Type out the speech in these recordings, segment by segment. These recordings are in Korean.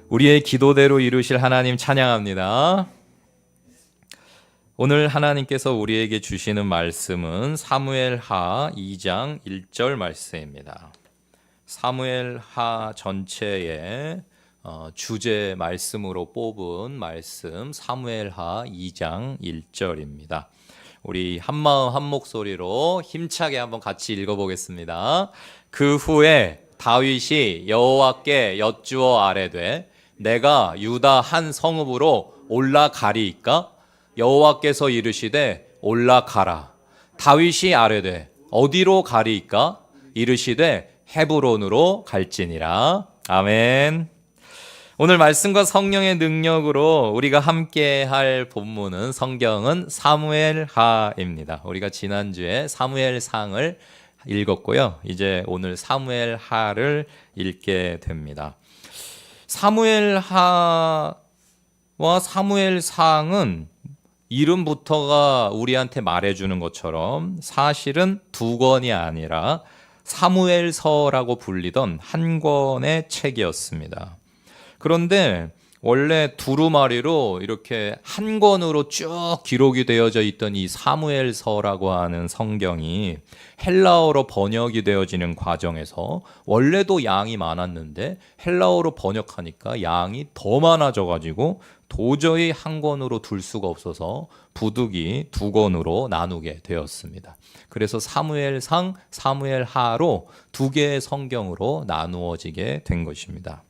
우리의 기도대로 이루실 하나님 찬양합니다. 오늘 하나님께서 우리에게 주시는 말씀은 사무엘하 2장 1절 말씀입니다. 사무엘하 전체의 주제 말씀으로 뽑은 말씀 사무엘하 2장 1절입니다. 우리 한마음 한 목소리로 힘차게 한번 같이 읽어보겠습니다. 그 후에 다윗이 여호와께 여쭈어 아뢰되 내가 유다 한 성읍으로 올라가리이까? 여호와께서 이르시되 올라가라. 다윗이 아뢰되 어디로 가리이까? 이르시되 헤브론으로 갈지니라. 아멘. 오늘 말씀과 성령의 능력으로 우리가 함께 할 본문은 성경은 사무엘하입니다. 우리가 지난주에 사무엘상을 읽었고요. 이제 오늘 사무엘하를 읽게 됩니다. 사무엘하와 사무엘상은 이름부터가 우리한테 말해주는 것처럼 사실은 두 권이 아니라 사무엘서라고 불리던 한 권의 책이었습니다. 그런데 원래 두루마리로 이렇게 한 권으로 쭉 기록이 되어져 있던 이 사무엘서라고 하는 성경이 헬라어로 번역이 되어지는 과정에서 원래도 양이 많았는데 헬라어로 번역하니까 양이 더 많아져 가지고 도저히 한 권으로 둘 수가 없어서 부득이 두 권으로 나누게 되었습니다. 그래서 사무엘상, 사무엘하로 두 개의 성경으로 나누어지게 된 것입니다.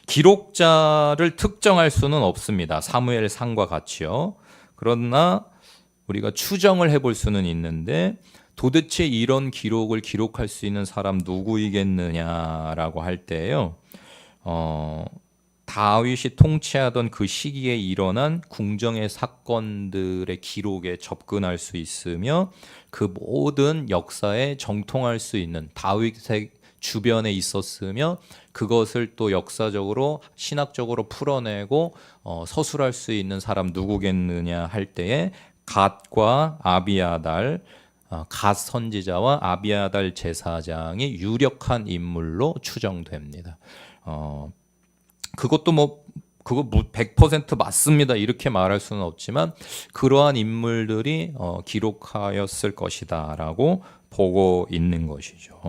기록자를 특정할 수는 없습니다. 사무엘상과 같이요. 그러나 우리가 추정을 해볼 수는 있는데 도대체 이런 기록을 기록할 수 있는 사람 누구이겠느냐라고 할 때요. 다윗이 통치하던 그 시기에 일어난 궁정의 사건들의 기록에 접근할 수 있으며 그 모든 역사에 정통할 수 있는 다윗의 주변에 있었으며 그것을 또 역사적으로 신학적으로 풀어내고 서술할 수 있는 사람 누구겠느냐 할 때에 갓과 아비아달, 갓 선지자와 아비아달 제사장이 유력한 인물로 추정됩니다. 그것도 그거 100% 맞습니다 이렇게 말할 수는 없지만 그러한 인물들이 기록하였을 것이다라고 보고 있는 것이죠.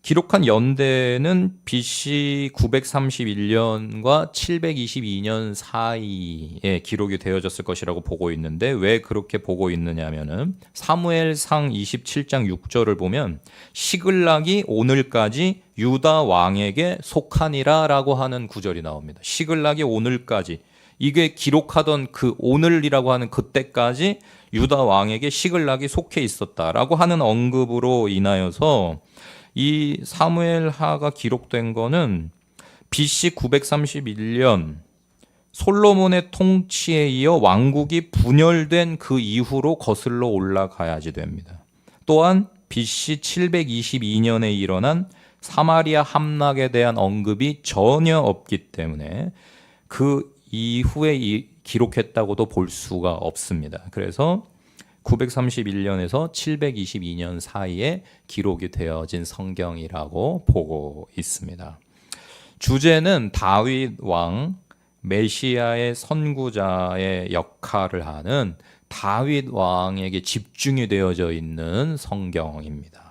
기록한 연대는 BC 931년과 722년 사이에 기록이 되어졌을 것이라고 보고 있는데 왜 그렇게 보고 있느냐면은 사무엘상 27장 6절을 보면 시글락이 오늘까지 유다 왕에게 속하니라라고 하는 구절이 나옵니다. 시글락이 오늘까지 이게 기록하던 그 오늘이라고 하는 그때까지 유다 왕에게 시글락이 속해 있었다라고 하는 언급으로 인하여서 이 사무엘하가 기록된 거는 BC 931년 솔로몬의 통치에 이어 왕국이 분열된 그 이후로 거슬러 올라가야지 됩니다. 또한 BC 722년에 일어난 사마리아 함락에 대한 언급이 전혀 없기 때문에 그 이후에 기록했다고도 볼 수가 없습니다. 그래서 931년에서 722년 사이에 기록이 되어진 성경이라고 보고 있습니다. 주제는 다윗 왕, 메시아의 선구자의 역할을 하는 다윗 왕에게 집중이 되어져 있는 성경입니다.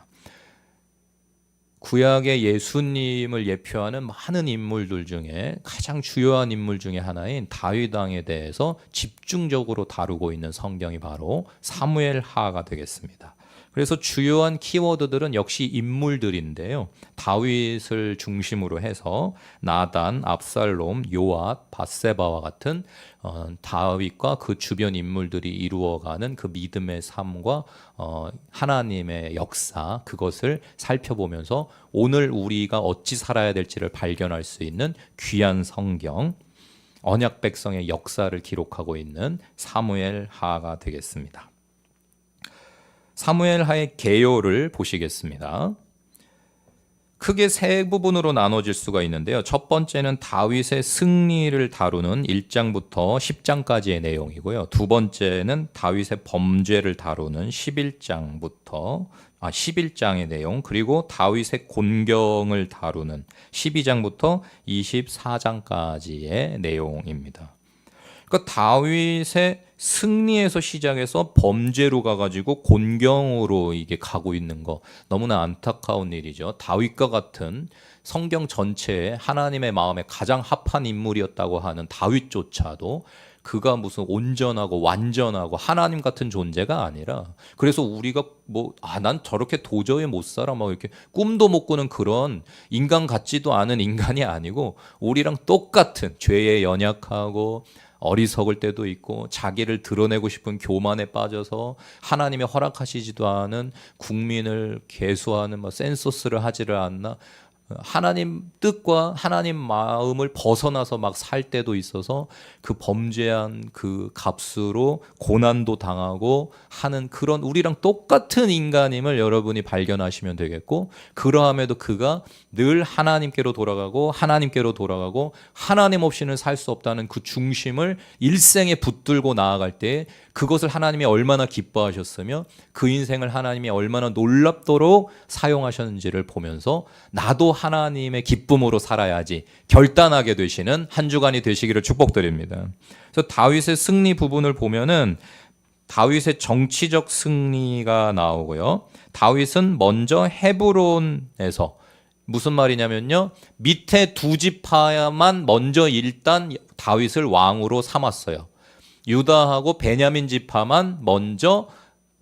구약의 예수님을 예표하는 많은 인물들 중에 가장 주요한 인물 중에 하나인 다윗 왕에 대해서 집중적으로 다루고 있는 성경이 바로 사무엘하가 되겠습니다. 그래서 주요한 키워드들은 역시 인물들인데요. 다윗을 중심으로 해서 나단, 압살롬, 요압, 밧세바와 같은 다윗과 그 주변 인물들이 이루어가는 그 믿음의 삶과 하나님의 역사 그것을 살펴보면서 오늘 우리가 어찌 살아야 될지를 발견할 수 있는 귀한 성경 언약 백성의 역사를 기록하고 있는 사무엘하가 되겠습니다. 사무엘하의 개요를 보시겠습니다. 크게 세 부분으로 나눠질 수가 있는데요. 첫 번째는 다윗의 승리를 다루는 1장부터 10장까지의 내용이고요. 두 번째는 다윗의 범죄를 다루는 11장부터 11장의 내용, 그리고 다윗의 곤경을 다루는 12장부터 24장까지의 내용입니다. 그러니까 다윗의 승리에서 시작해서 범죄로 가가지고 곤경으로 이게 가고 있는 거 너무나 안타까운 일이죠. 다윗과 같은 성경 전체에 하나님의 마음에 가장 합한 인물이었다고 하는 다윗조차도 그가 무슨 온전하고 완전하고 하나님 같은 존재가 아니라, 그래서 우리가 난 저렇게 도저히 못 살아 막 이렇게 꿈도 못 꾸는 그런 인간 같지도 않은 인간이 아니고 우리랑 똑같은 죄에 연약하고 어리석을 때도 있고 자기를 드러내고 싶은 교만에 빠져서 하나님이 허락하시지도 않은 국민을 계수하는 센서스를 하지를 않나, 하나님 뜻과 하나님 마음을 벗어나서 막 살 때도 있어서 그 범죄한 그 값으로 고난도 당하고 하는 그런 우리랑 똑같은 인간임을 여러분이 발견하시면 되겠고, 그러함에도 그가 늘 하나님께로 돌아가고 하나님께로 돌아가고 하나님 없이는 살 수 없다는 그 중심을 일생에 붙들고 나아갈 때 그것을 하나님이 얼마나 기뻐하셨으며 그 인생을 하나님이 얼마나 놀랍도록 사용하셨는지를 보면서 나도 하나님의 기쁨으로 살아야지 결단하게 되시는 한 주간이 되시기를 축복드립니다. 그래서 다윗의 승리 부분을 보면은 다윗의 정치적 승리가 나오고요. 다윗은 먼저 헤브론에서, 무슨 말이냐면요, 밑에 두 지파만 먼저 일단 다윗을 왕으로 삼았어요. 유다하고 베냐민 지파만 먼저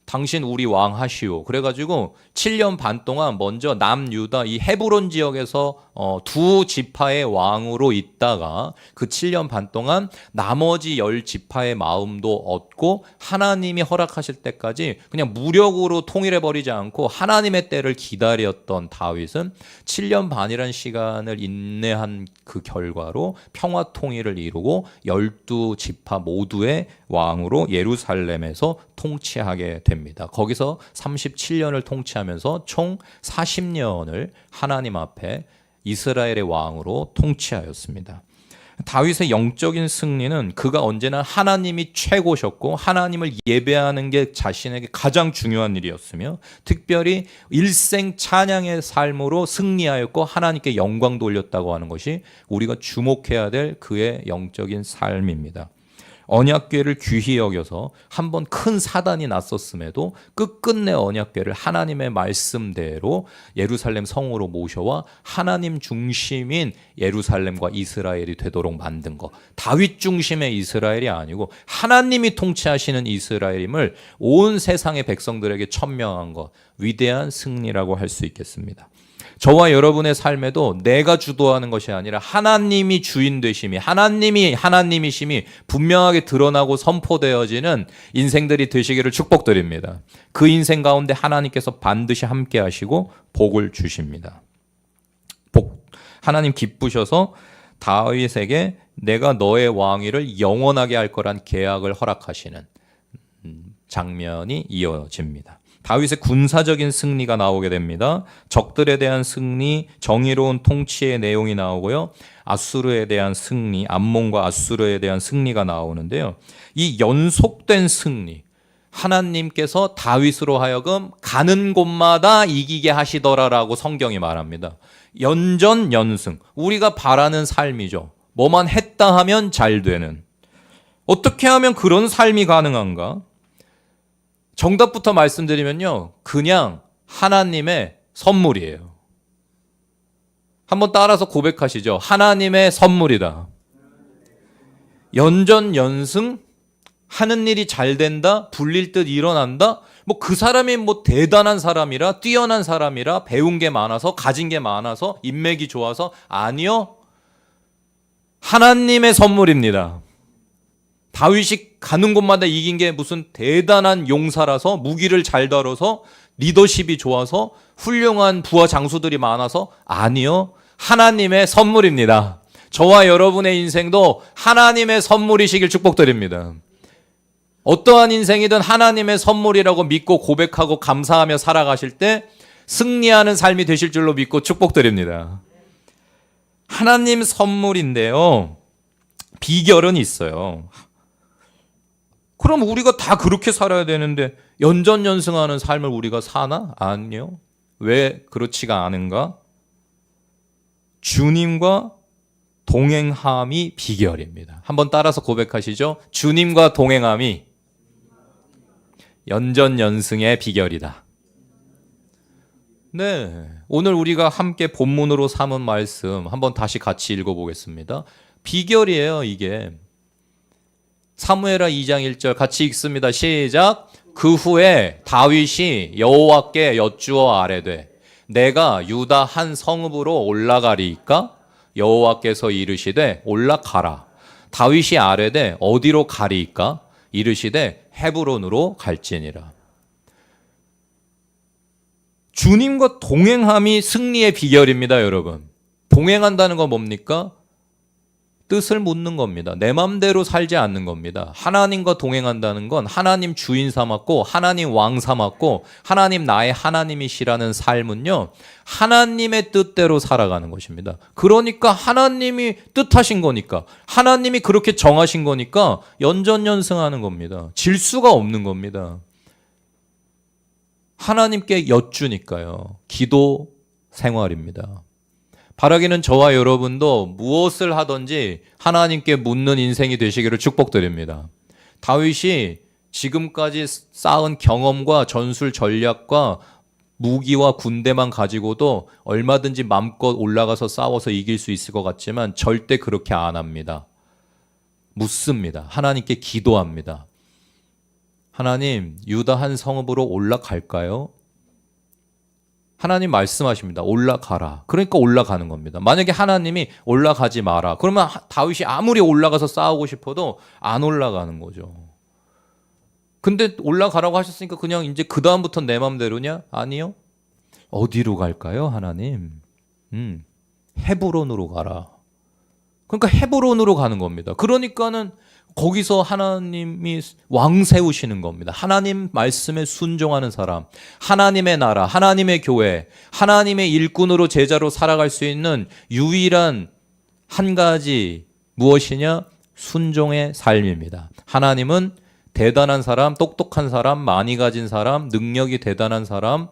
당신 우리 왕 하시오. 그래가지고 7년 반 동안 먼저 남유다 이 헤브론 지역에서 두 지파의 왕으로 있다가 그 7년 반 동안 나머지 10지파의 마음도 얻고 하나님이 허락하실 때까지 그냥 무력으로 통일해버리지 않고 하나님의 때를 기다렸던 다윗은 7년 반이라는 시간을 인내한 그 결과로 평화 통일을 이루고 12지파 모두의 왕으로 예루살렘에서 통치하게 됩니다. 거기서 37년을 통치하면서 총 40년을 하나님 앞에 이스라엘의 왕으로 통치하였습니다. 다윗의 영적인 승리는 그가 언제나 하나님이 최고셨고 하나님을 예배하는 게 자신에게 가장 중요한 일이었으며, 특별히 일생 찬양의 삶으로 승리하였고 하나님께 영광 돌렸다고 하는 것이 우리가 주목해야 될 그의 영적인 삶입니다. 언약궤를 귀히 여겨서 한번 큰 사단이 났었음에도 끝끝내 언약궤를 하나님의 말씀대로 예루살렘 성으로 모셔와 하나님 중심인 예루살렘과 이스라엘이 되도록 만든 것, 다윗 중심의 이스라엘이 아니고 하나님이 통치하시는 이스라엘임을 온 세상의 백성들에게 천명한 것, 위대한 승리라고 할 수 있겠습니다. 저와 여러분의 삶에도 내가 주도하는 것이 아니라 하나님이 주인 되심이, 하나님이 하나님이심이 분명하게 드러나고 선포되어지는 인생들이 되시기를 축복드립니다. 그 인생 가운데 하나님께서 반드시 함께 하시고 복을 주십니다. 하나님 기쁘셔서 다윗에게 내가 너의 왕위를 영원하게 할 거란 계약을 허락하시는 장면이 이어집니다. 다윗의 군사적인 승리가 나오게 됩니다. 적들에 대한 승리, 정의로운 통치의 내용이 나오고요. 아수르에 대한 승리, 암몬과 아수르에 대한 승리가 나오는데요. 이 연속된 승리, 하나님께서 다윗으로 하여금 가는 곳마다 이기게 하시더라라고 성경이 말합니다. 연전연승, 우리가 바라는 삶이죠. 뭐만 했다 하면 잘 되는. 어떻게 하면 그런 삶이 가능한가? 정답부터 말씀드리면요, 그냥 하나님의 선물이에요. 한번 따라서 고백하시죠. 하나님의 선물이다. 연전연승, 하는 일이 잘 된다, 불릴 듯 일어난다. 그 사람이 대단한 사람이라, 뛰어난 사람이라, 배운 게 많아서, 가진 게 많아서, 인맥이 좋아서, 아니요, 하나님의 선물입니다. 다윗이 가는 곳마다 이긴 게 무슨 대단한 용사라서, 무기를 잘 다뤄서, 리더십이 좋아서, 훌륭한 부하 장수들이 많아서, 아니요, 하나님의 선물입니다. 저와 여러분의 인생도 하나님의 선물이시길 축복드립니다. 어떠한 인생이든 하나님의 선물이라고 믿고 고백하고 감사하며 살아가실 때 승리하는 삶이 되실 줄로 믿고 축복드립니다. 하나님 선물인데요, 비결은 있어요. 그럼 우리가 다 그렇게 살아야 되는데 연전연승하는 삶을 우리가 사나? 아니요. 왜 그렇지가 않은가? 주님과 동행함이 비결입니다. 한번 따라서 고백하시죠. 주님과 동행함이 연전연승의 비결이다. 네, 오늘 우리가 함께 본문으로 삼은 말씀 한번 다시 같이 읽어보겠습니다. 비결이에요, 이게. 사무엘하 2장 1절 같이 읽습니다. 시작. 그 후에 다윗이 여호와께 여쭈어 아뢰되 내가 유다 한 성읍으로 올라가리이까? 여호와께서 이르시되 올라가라. 다윗이 아뢰되 어디로 가리이까? 이르시되 헤브론으로 갈지니라. 주님과 동행함이 승리의 비결입니다, 여러분. 동행한다는 건 뭡니까? 뜻을 묻는 겁니다. 내 맘대로 살지 않는 겁니다. 하나님과 동행한다는 건 하나님 주인 삼았고 하나님 왕 삼았고 하나님 나의 하나님이시라는 삶은요, 하나님의 뜻대로 살아가는 것입니다. 그러니까 하나님이 뜻하신 거니까, 하나님이 그렇게 정하신 거니까 연전연승하는 겁니다. 질 수가 없는 겁니다. 하나님께 여쭈니까요. 기도 생활입니다. 바라기는 저와 여러분도 무엇을 하든지 하나님께 묻는 인생이 되시기를 축복드립니다. 다윗이 지금까지 쌓은 경험과 전술 전략과 무기와 군대만 가지고도 얼마든지 마음껏 올라가서 싸워서 이길 수 있을 것 같지만 절대 그렇게 안 합니다. 묻습니다. 하나님께 기도합니다. 하나님, 유다 한 성읍으로 올라갈까요? 하나님 말씀하십니다. 올라가라. 그러니까 올라가는 겁니다. 만약에 하나님이 올라가지 마라. 그러면 다윗이 아무리 올라가서 싸우고 싶어도 안 올라가는 거죠. 근데 올라가라고 하셨으니까 그냥 이제 그 다음부터 내 맘대로냐? 아니요. 어디로 갈까요, 하나님? 헤브론으로 가라. 그러니까 헤브론으로 가는 겁니다. 그러니까는 거기서 하나님이 왕 세우시는 겁니다. 하나님 말씀에 순종하는 사람, 하나님의 나라, 하나님의 교회, 하나님의 일꾼으로 제자로 살아갈 수 있는 유일한 한 가지 무엇이냐? 순종의 삶입니다. 하나님은 대단한 사람, 똑똑한 사람, 많이 가진 사람, 능력이 대단한 사람,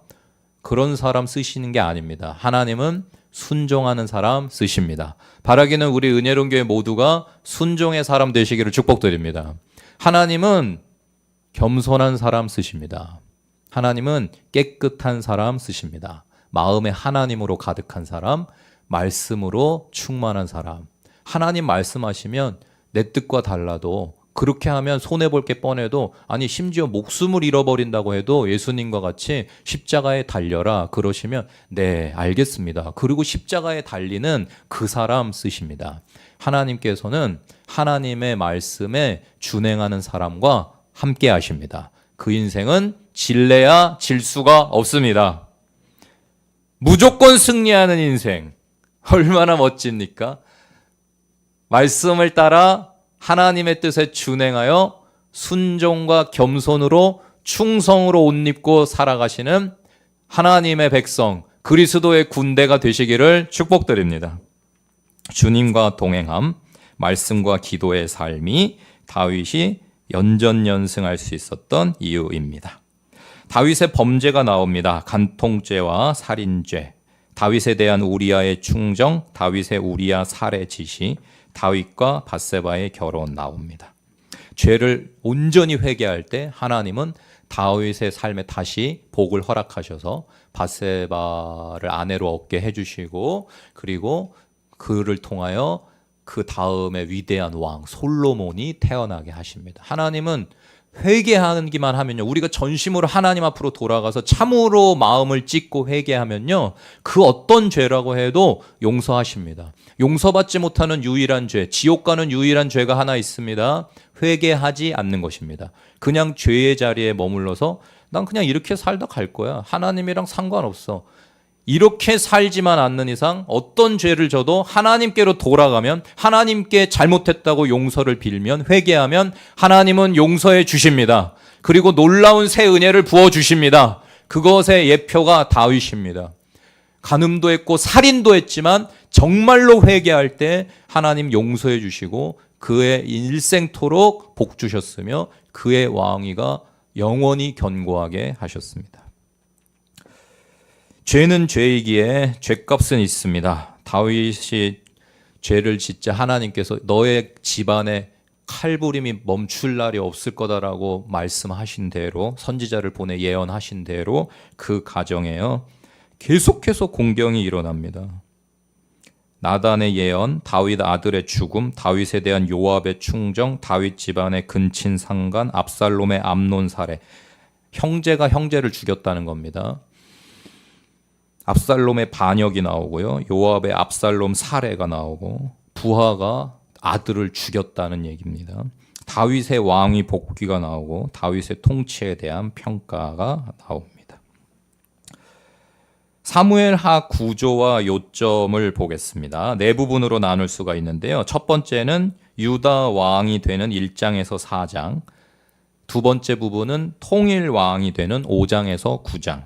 그런 사람 쓰시는 게 아닙니다. 하나님은 순종하는 사람 쓰십니다. 바라기는 우리 은혜로운 교회 모두가 순종의 사람 되시기를 축복드립니다. 하나님은 겸손한 사람 쓰십니다. 하나님은 깨끗한 사람 쓰십니다. 마음에 하나님으로 가득한 사람, 말씀으로 충만한 사람. 하나님 말씀하시면 내 뜻과 달라도, 그렇게 하면 손해볼 게 뻔해도, 아니 심지어 목숨을 잃어버린다고 해도 예수님과 같이 십자가에 달려라 그러시면 네 알겠습니다. 그리고 십자가에 달리는 그 사람 쓰십니다. 하나님께서는 하나님의 말씀에 준행하는 사람과 함께 하십니다. 그 인생은 질래야 질 수가 없습니다. 무조건 승리하는 인생, 얼마나 멋집니까? 말씀을 따라 하나님의 뜻에 준행하여 순종과 겸손으로 충성으로 옷 입고 살아가시는 하나님의 백성, 그리스도의 군대가 되시기를 축복드립니다. 주님과 동행함, 말씀과 기도의 삶이 다윗이 연전연승할 수 있었던 이유입니다. 다윗의 범죄가 나옵니다. 간통죄와 살인죄, 다윗에 대한 우리아의 충정, 다윗의 우리아 살해 지시, 다윗과 밧세바의 결혼 나옵니다. 죄를 온전히 회개할 때 하나님은 다윗의 삶에 다시 복을 허락하셔서 밧세바를 아내로 얻게 해주시고, 그리고 그를 통하여 그 다음에 위대한 왕 솔로몬이 태어나게 하십니다. 하나님은 회개하기만 하면요, 우리가 전심으로 하나님 앞으로 돌아가서 참으로 마음을 찢고 회개하면요, 그 어떤 죄라고 해도 용서하십니다. 용서받지 못하는 유일한 죄, 지옥 가는 유일한 죄가 하나 있습니다. 회개하지 않는 것입니다. 그냥 죄의 자리에 머물러서 난 그냥 이렇게 살다 갈 거야, 하나님이랑 상관없어, 이렇게 살지만 않는 이상 어떤 죄를 져도 하나님께로 돌아가면, 하나님께 잘못했다고 용서를 빌면, 회개하면 하나님은 용서해 주십니다. 그리고 놀라운 새 은혜를 부어주십니다. 그것의 예표가 다윗입니다. 간음도 했고 살인도 했지만 정말로 회개할 때 하나님 용서해 주시고 그의 일생토록 복 주셨으며 그의 왕위가 영원히 견고하게 하셨습니다. 죄는 죄이기에 죄값은 있습니다. 다윗이 죄를 짓자 하나님께서 너의 집안에 칼부림이 멈출 날이 없을 거다라고 말씀하신 대로, 선지자를 보내 예언하신 대로 그 가정에요 계속해서 공경이 일어납니다. 나단의 예언, 다윗 아들의 죽음, 다윗에 대한 요압의 충정, 다윗 집안의 근친 상간, 압살롬의 암논 살해. 형제가 형제를 죽였다는 겁니다. 압살롬의 반역이 나오고요. 요압의 압살롬 살해가 나오고, 부하가 아들을 죽였다는 얘기입니다. 다윗의 왕위 복귀가 나오고, 다윗의 통치에 대한 평가가 나옵니다. 사무엘하 구조와 요점을 보겠습니다. 네 부분으로 나눌 수가 있는데요. 첫 번째는 유다 왕이 되는 1장에서 4장, 두 번째 부분은 통일 왕이 되는 5장에서 9장,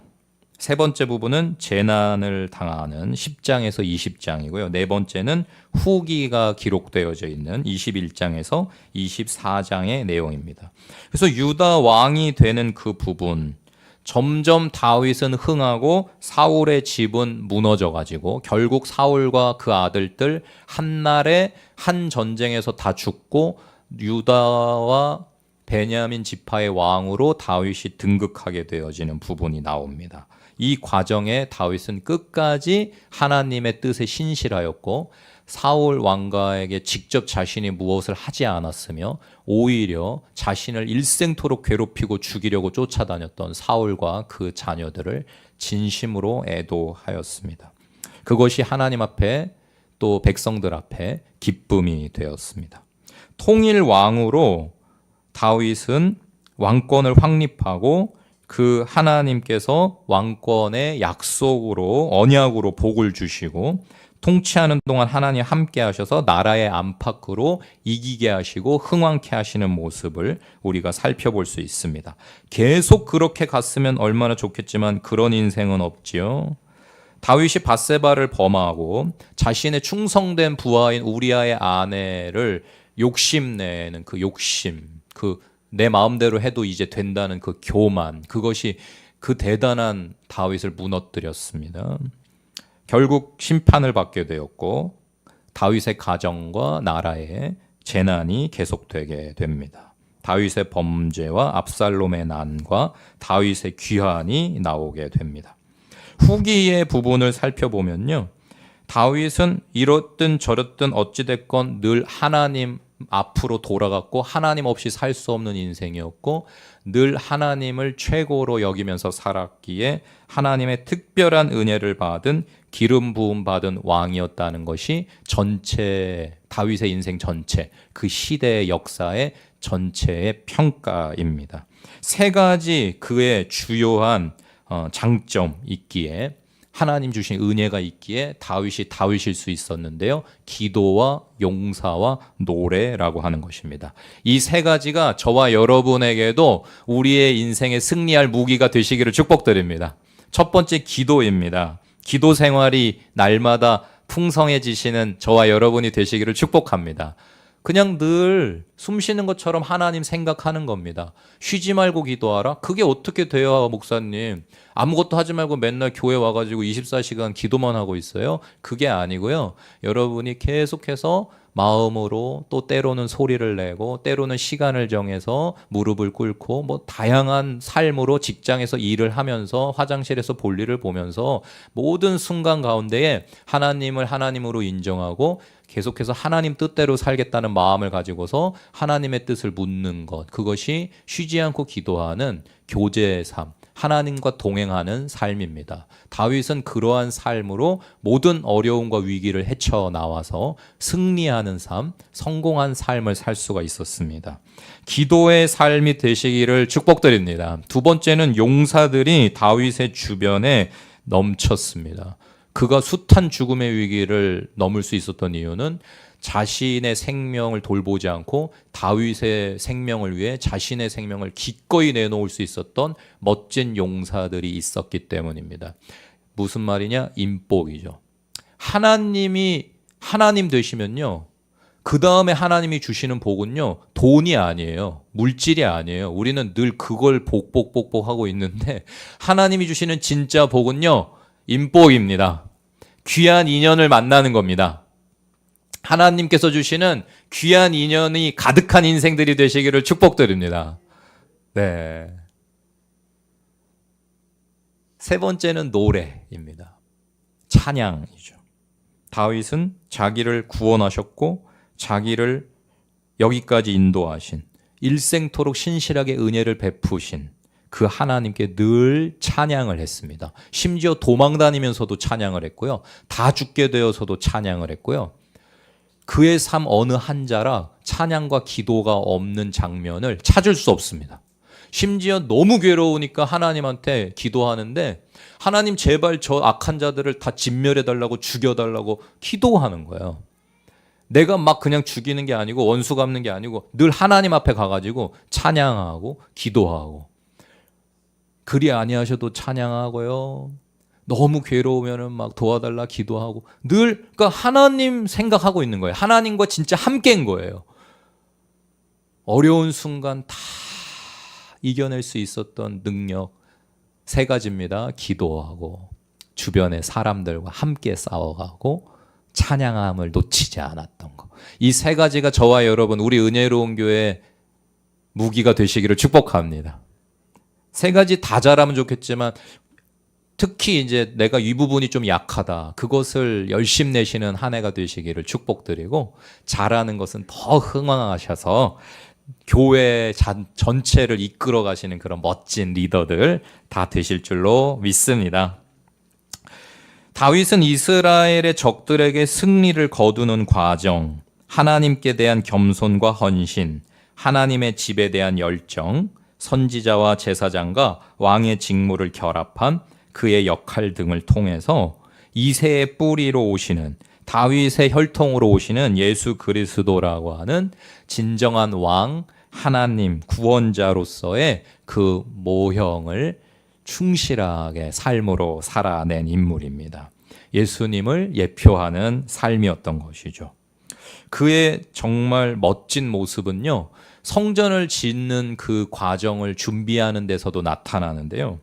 세 번째 부분은 재난을 당하는 10장에서 20장이고요. 네 번째는 후기가 기록되어져 있는 21장에서 24장의 내용입니다. 그래서 유다 왕이 되는 그 부분, 점점 다윗은 흥하고 사울의 집은 무너져 가지고 결국 사울과 그 아들들 한날에 한 전쟁에서 다 죽고 유다와 베냐민 지파의 왕으로 다윗이 등극하게 되어지는 부분이 나옵니다. 이 과정에 다윗은 끝까지 하나님의 뜻에 신실하였고 사울 왕가에게 직접 자신이 무엇을 하지 않았으며 오히려 자신을 일생토록 괴롭히고 죽이려고 쫓아다녔던 사울과 그 자녀들을 진심으로 애도하였습니다. 그것이 하나님 앞에 또 백성들 앞에 기쁨이 되었습니다. 통일 왕으로 다윗은 왕권을 확립하고 그 하나님께서 왕권의 약속으로 언약으로 복을 주시고 통치하는 동안 하나님 함께 하셔서 나라의 안팎으로 이기게 하시고 흥왕케 하시는 모습을 우리가 살펴볼 수 있습니다. 계속 그렇게 갔으면 얼마나 좋겠지만 그런 인생은 없지요. 다윗이 밧세바를 범하고 자신의 충성된 부하인 우리아의 아내를 욕심내는 그 욕심, 그 내 마음대로 해도 이제 된다는 그 교만, 그것이 그 대단한 다윗을 무너뜨렸습니다. 결국 심판을 받게 되었고 다윗의 가정과 나라에 재난이 계속되게 됩니다. 다윗의 범죄와 압살롬의 난과 다윗의 귀환이 나오게 됩니다. 후기의 부분을 살펴보면요, 다윗은 이렇든 저렇든 어찌됐건 늘 하나님 앞으로 돌아갔고 하나님 없이 살 수 없는 인생이었고 늘 하나님을 최고로 여기면서 살았기에 하나님의 특별한 은혜를 받은 기름 부음 받은 왕이었다는 것이 전체 다윗의 인생 전체 그 시대의 역사의 전체의 평가입니다. 세 가지 그의 주요한 장점 있기에 하나님 주신 은혜가 있기에 다윗이 다윗일 수 있었는데요. 기도와 용사와 노래라고 하는 것입니다. 이 세 가지가 저와 여러분에게도 우리의 인생에 승리할 무기가 되시기를 축복드립니다. 첫 번째 기도입니다. 기도 생활이 날마다 풍성해지시는 저와 여러분이 되시기를 축복합니다. 그냥 늘 숨 쉬는 것처럼 하나님 생각하는 겁니다. 쉬지 말고 기도하라? 그게 어떻게 돼요, 목사님? 아무것도 하지 말고 맨날 교회 와가지고 24시간 기도만 하고 있어요? 그게 아니고요. 여러분이 계속해서 마음으로 또 때로는 소리를 내고 때로는 시간을 정해서 무릎을 꿇고 뭐 다양한 삶으로 직장에서 일을 하면서 화장실에서 볼일을 보면서 모든 순간 가운데에 하나님을 하나님으로 인정하고 계속해서 하나님 뜻대로 살겠다는 마음을 가지고서 하나님의 뜻을 묻는 것, 그것이 쉬지 않고 기도하는 교제의 삶, 하나님과 동행하는 삶입니다. 다윗은 그러한 삶으로 모든 어려움과 위기를 헤쳐나와서 승리하는 삶, 성공한 삶을 살 수가 있었습니다. 기도의 삶이 되시기를 축복드립니다. 두 번째는 용사들이 다윗의 주변에 넘쳤습니다. 그가 숱한 죽음의 위기를 넘을 수 있었던 이유는 자신의 생명을 돌보지 않고 다윗의 생명을 위해 자신의 생명을 기꺼이 내놓을 수 있었던 멋진 용사들이 있었기 때문입니다. 무슨 말이냐? 인복이죠. 하나님이 하나님 되시면요, 그 다음에 하나님이 주시는 복은요, 돈이 아니에요. 물질이 아니에요. 우리는 늘 그걸 복하고 있는데, 하나님이 주시는 진짜 복은요, 인복입니다. 귀한 인연을 만나는 겁니다. 하나님께서 주시는 귀한 인연이 가득한 인생들이 되시기를 축복드립니다. 네. 세 번째는 노래입니다. 찬양이죠. 다윗은 자기를 구원하셨고 자기를 여기까지 인도하신, 일생토록 신실하게 은혜를 베푸신 그 하나님께 늘 찬양을 했습니다. 심지어 도망 다니면서도 찬양을 했고요. 다 죽게 되어서도 찬양을 했고요. 그의 삶 어느 한자라 찬양과 기도가 없는 장면을 찾을 수 없습니다. 심지어 너무 괴로우니까 하나님한테 기도하는데, 하나님 제발 저 악한 자들을 다 진멸해달라고, 죽여달라고 기도하는 거예요. 내가 막 그냥 죽이는 게 아니고 원수 갚는 게 아니고 늘 하나님 앞에 가가지고 찬양하고 기도하고, 그리 아니하셔도 찬양하고요. 너무 괴로우면은 막 도와달라 기도하고, 늘 그러니까 하나님 생각하고 있는 거예요. 하나님과 진짜 함께인 거예요. 어려운 순간 다 이겨낼 수 있었던 능력 세 가지입니다. 기도하고, 주변의 사람들과 함께 싸워가고, 찬양함을 놓치지 않았던 거. 이 세 가지가 저와 여러분, 우리 은혜로운 교회 무기가 되시기를 축복합니다. 세 가지 다 잘하면 좋겠지만, 특히 이제 내가 이 부분이 좀 약하다, 그것을 열심 내시는 한 해가 되시기를 축복드리고, 잘하는 것은 더 흥왕하셔서 교회 전체를 이끌어 가시는 그런 멋진 리더들 다 되실 줄로 믿습니다. 다윗은 이스라엘의 적들에게 승리를 거두는 과정, 하나님께 대한 겸손과 헌신, 하나님의 집에 대한 열정, 선지자와 제사장과 왕의 직무를 결합한 그의 역할 등을 통해서 이새의 뿌리로 오시는, 다윗의 혈통으로 오시는 예수 그리스도라고 하는 진정한 왕, 하나님, 구원자로서의 그 모형을 충실하게 삶으로 살아낸 인물입니다. 예수님을 예표하는 삶이었던 것이죠. 그의 정말 멋진 모습은요, 성전을 짓는 그 과정을 준비하는 데서도 나타나는데요.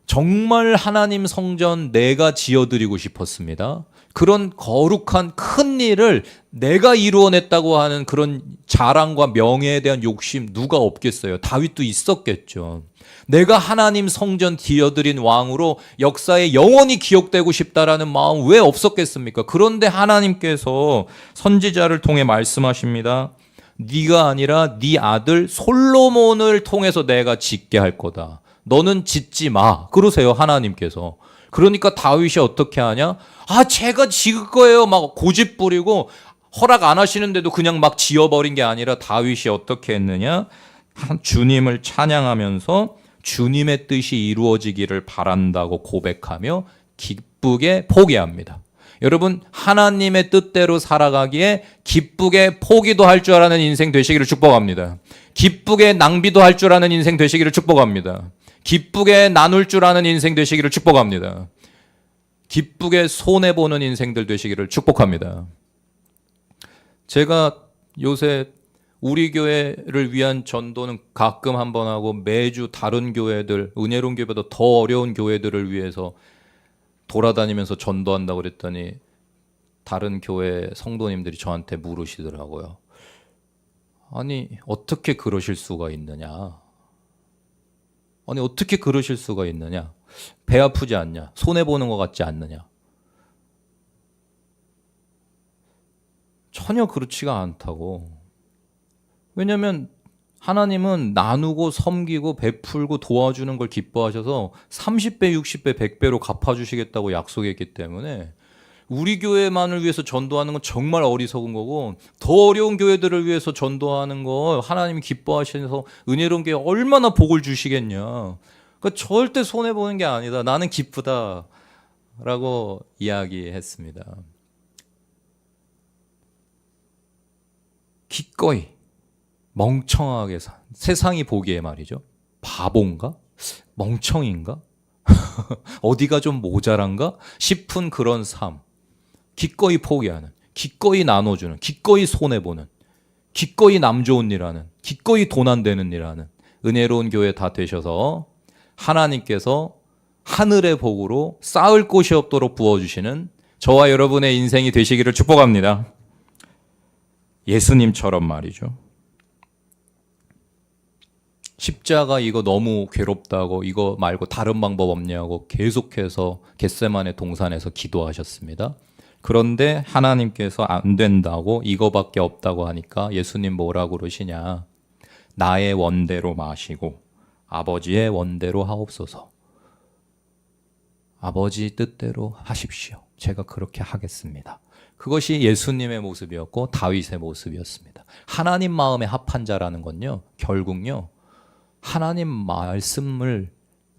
정말 하나님 성전 내가 지어드리고 싶었습니다. 그런 거룩한 큰 일을 내가 이루어냈다고 하는 그런 자랑과 명예에 대한 욕심 누가 없겠어요? 다윗도 있었겠죠. 내가 하나님 성전 지어드린 왕으로 역사에 영원히 기억되고 싶다라는 마음 왜 없었겠습니까? 그런데 하나님께서 선지자를 통해 말씀하십니다. 네가 아니라 네 아들 솔로몬을 통해서 내가 짓게 할 거다. 너는 짓지 마. 그러세요, 하나님께서. 그러니까 다윗이 어떻게 하냐? 제가 지을 거예요. 막 고집 부리고 허락 안 하시는데도 그냥 막 지어버린 게 아니라 다윗이 어떻게 했느냐? 주님을 찬양하면서 주님의 뜻이 이루어지기를 바란다고 고백하며 기쁘게 포기합니다. 여러분, 하나님의 뜻대로 살아가기에 기쁘게 포기도 할 줄 아는 인생 되시기를 축복합니다. 기쁘게 낭비도 할 줄 아는 인생 되시기를 축복합니다. 기쁘게 나눌 줄 아는 인생 되시기를 축복합니다. 기쁘게 손해보는 인생들 되시기를 축복합니다. 제가 요새 우리 교회를 위한 전도는 가끔 한번 하고, 매주 다른 교회들, 은혜로운 교회보다 더 어려운 교회들을 위해서 돌아다니면서 전도한다고 그랬더니 다른 교회 성도님들이 저한테 물으시더라고요. 아니, 어떻게 그러실 수가 있느냐? 아니, 어떻게 그러실 수가 있느냐? 배 아프지 않냐? 손해보는 것 같지 않느냐? 전혀 그렇지가 않다고. 왜냐하면 하나님은 나누고 섬기고 베풀고 도와주는 걸 기뻐하셔서 30배, 60배, 100배로 갚아주시겠다고 약속했기 때문에 우리 교회만을 위해서 전도하는 건 정말 어리석은 거고, 더 어려운 교회들을 위해서 전도하는 거 하나님이 기뻐하셔서 은혜로운 게 얼마나 복을 주시겠냐. 그러니까 절대 손해보는 게 아니다. 나는 기쁘다라고 이야기했습니다. 기꺼이 멍청하게 세상이 보기에 말이죠. 바본가? 멍청인가? 어디가 좀 모자란가 싶은 그런 삶. 기꺼이 포기하는, 기꺼이 나눠주는, 기꺼이 손해보는, 기꺼이 남 좋은 일 하는, 기꺼이 돈 안 되는 일 하는 은혜로운 교회 다 되셔서 하나님께서 하늘의 복으로 쌓을 곳이 없도록 부어주시는 저와 여러분의 인생이 되시기를 축복합니다. 예수님처럼 말이죠. 십자가 이거 너무 괴롭다고 이거 말고 다른 방법 없냐고 계속해서 겟세마네 동산에서 기도하셨습니다. 그런데 하나님께서 안 된다고 이거밖에 없다고 하니까 예수님 뭐라고 그러시냐. 나의 원대로 마시고 아버지의 원대로 하옵소서. 아버지 뜻대로 하십시오. 제가 그렇게 하겠습니다. 그것이 예수님의 모습이었고 다윗의 모습이었습니다. 하나님 마음에 합한 자라는 건요, 결국요, 하나님 말씀을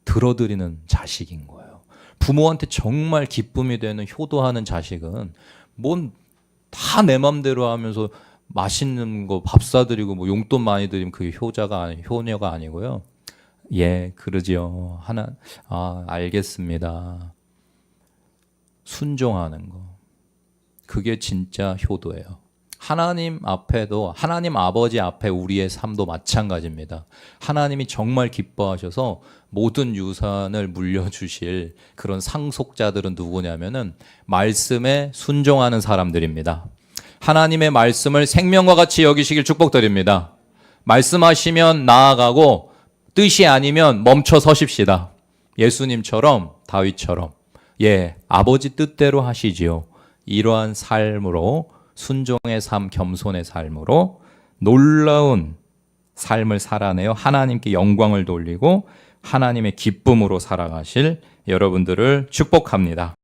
들어드리는 자식인 거예요. 부모한테 정말 기쁨이 되는 효도하는 자식은 뭔 다 내 맘대로 하면서 맛있는 거 밥 사드리고 뭐 용돈 많이 드리면 그게 효녀가 아니고요. 예, 그러지요. 알겠습니다. 순종하는 거. 그게 진짜 효도예요. 하나님 앞에도, 하나님 아버지 앞에 우리의 삶도 마찬가지입니다. 하나님이 정말 기뻐하셔서 모든 유산을 물려주실 그런 상속자들은 누구냐면은 말씀에 순종하는 사람들입니다. 하나님의 말씀을 생명과 같이 여기시길 축복드립니다. 말씀하시면 나아가고 뜻이 아니면 멈춰 서십시다. 예수님처럼 다윗처럼 아버지 뜻대로 하시지요. 이러한 삶으로 순종의 삶, 겸손의 삶으로 놀라운 삶을 살아내어 하나님께 영광을 돌리고 하나님의 기쁨으로 살아가실 여러분들을 축복합니다.